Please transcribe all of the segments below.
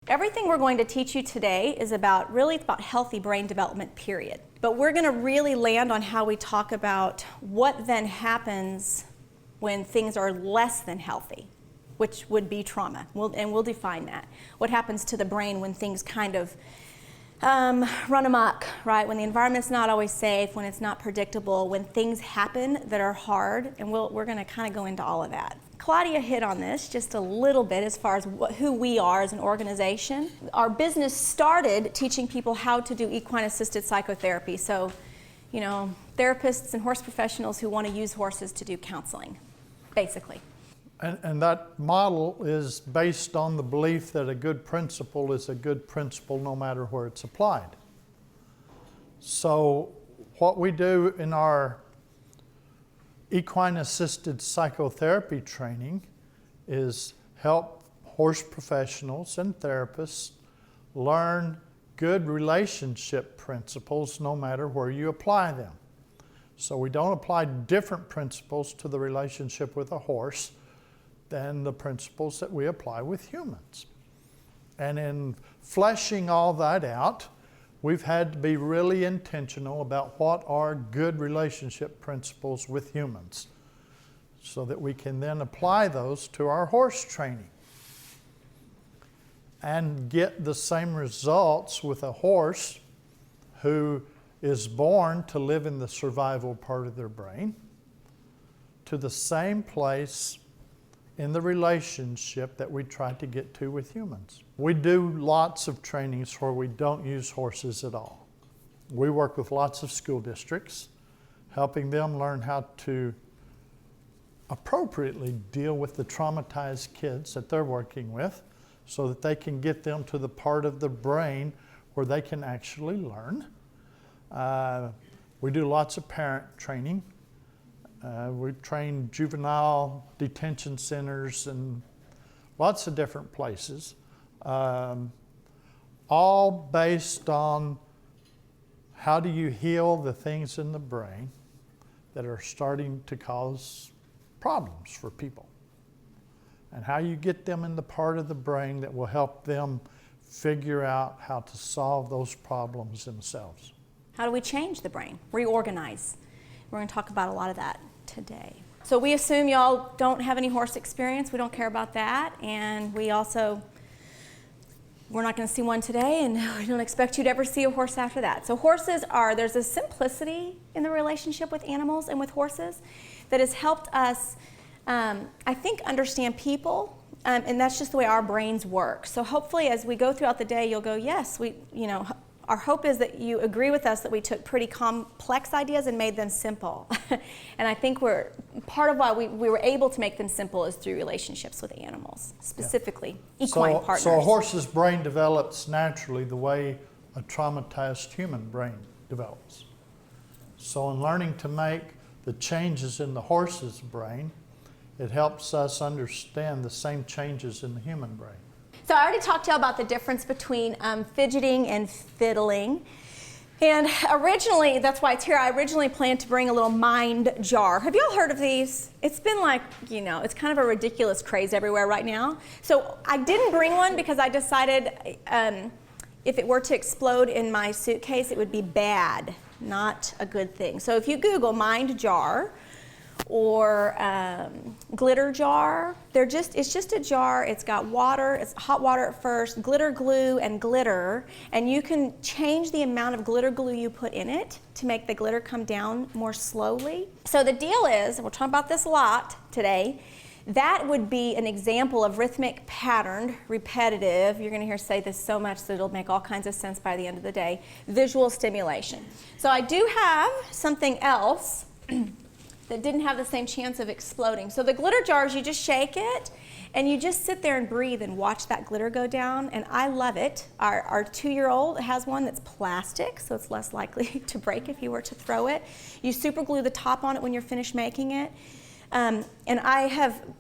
Everything we're going to teach you today is about healthy brain development, period. But we're going to really land on how we talk about what then happens when things are less than healthy, which would be trauma. We'll define that. What happens to the brain when things kind of run amok, right? When the environment's not always safe, when it's not predictable, when things happen that are hard, and we're going to kind of go into all of that. Claudia hit on this just a little bit as far as who we are as an organization. Our business started teaching people how to do equine-assisted psychotherapy. So, you know, therapists and horse professionals who want to use horses to do counseling, basically. And that model is based on the belief that a good principle is a good principle no matter where it's applied. So what we do in our equine-assisted psychotherapy training is help horse professionals and therapists learn good relationship principles no matter where you apply them. So we don't apply different principles to the relationship with a horse than the principles that we apply with humans. And in fleshing all that out, we've had to be really intentional about what are good relationship principles with humans so that we can then apply those to our horse training and get the same results with a horse who is born to live in the survival part of their brain to the same place in the relationship that we try to get to with humans. We do lots of trainings where we don't use horses at all. We work with lots of school districts, helping them learn how to appropriately deal with the traumatized kids that they're working with so that they can get them to the part of the brain where they can actually learn. We do lots of parent training. We train juvenile detention centers and lots of different places, all based on how do you heal the things in the brain that are starting to cause problems for people, and how you get them in the part of the brain that will help them figure out how to solve those problems themselves. How do we change the brain, reorganize? We're going to talk about a lot of that today. So we assume y'all don't have any horse experience. We don't care about that. And we're not going to see one today, and we don't expect you to ever see a horse after that. So there's a simplicity in the relationship with animals and with horses that has helped us, I think, understand people. And that's just the way our brains work. So hopefully as we go throughout the day, you'll go, yes, our hope is that you agree with us that we took pretty complex ideas and made them simple. And I think part of why we were able to make them simple is through relationships with animals, specifically equine partners. So a horse's brain develops naturally the way a traumatized human brain develops. So in learning to make the changes in the horse's brain, it helps us understand the same changes in the human brain. So I already talked to you about the difference between fidgeting and fiddling. And originally, that's why it's here, I originally planned to bring a little mind jar. Have you all heard of these? It's been like, it's kind of a ridiculous craze everywhere right now. So I didn't bring one because I decided if it were to explode in my suitcase, it would be bad, not a good thing. So if you Google mind jar, or glitter jar. It's just a jar. It's got water, it's hot water at first, glitter glue and glitter, and you can change the amount of glitter glue you put in it to make the glitter come down more slowly. So the deal is, and we'll talk about this a lot today, that would be an example of rhythmic, patterned, repetitive, you're going to hear say this so much that it'll make all kinds of sense by the end of the day, visual stimulation. So I do have something else that didn't have the same chance of exploding. So the glitter jars, you just shake it, and you just sit there and breathe and watch that glitter go down, and I love it. Our 2-year-old has one that's plastic, so it's less likely to break if you were to throw it. You super glue the top on it when you're finished making it. And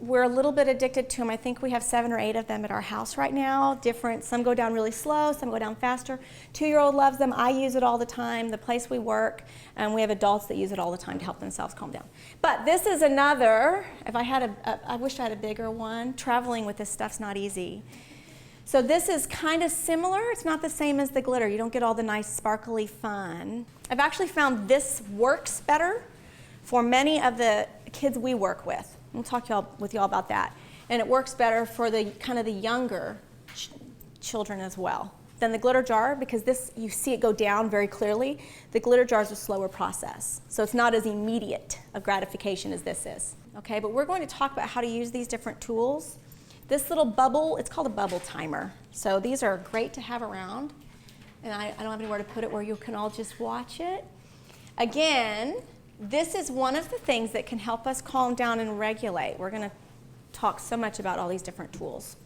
we're a little bit addicted to them. I think we have 7 or 8 of them at our house right now. Different, some go down really slow, some go down faster. 2-year-old loves them. I use it all the time. The place we work, we have adults that use it all the time to help themselves calm down. But this is another, I wish I had a bigger one. Traveling with this stuff's not easy. So this is kind of similar. It's not the same as the glitter. You don't get all the nice sparkly fun. I've actually found this works better for many of the kids we work with. We'll talk with y'all about that. And it works better for the kind of the younger children as well than the glitter jar, because this, you see it go down very clearly. The glitter jar is a slower process, so it's not as immediate of gratification as this is. Okay, but we're going to talk about how to use these different tools. This little bubble, it's called a bubble timer. So these are great to have around, and I don't have anywhere to put it where you can all just watch it. Again, this is one of the things that can help us calm down and regulate. We're going to talk so much about all these different tools.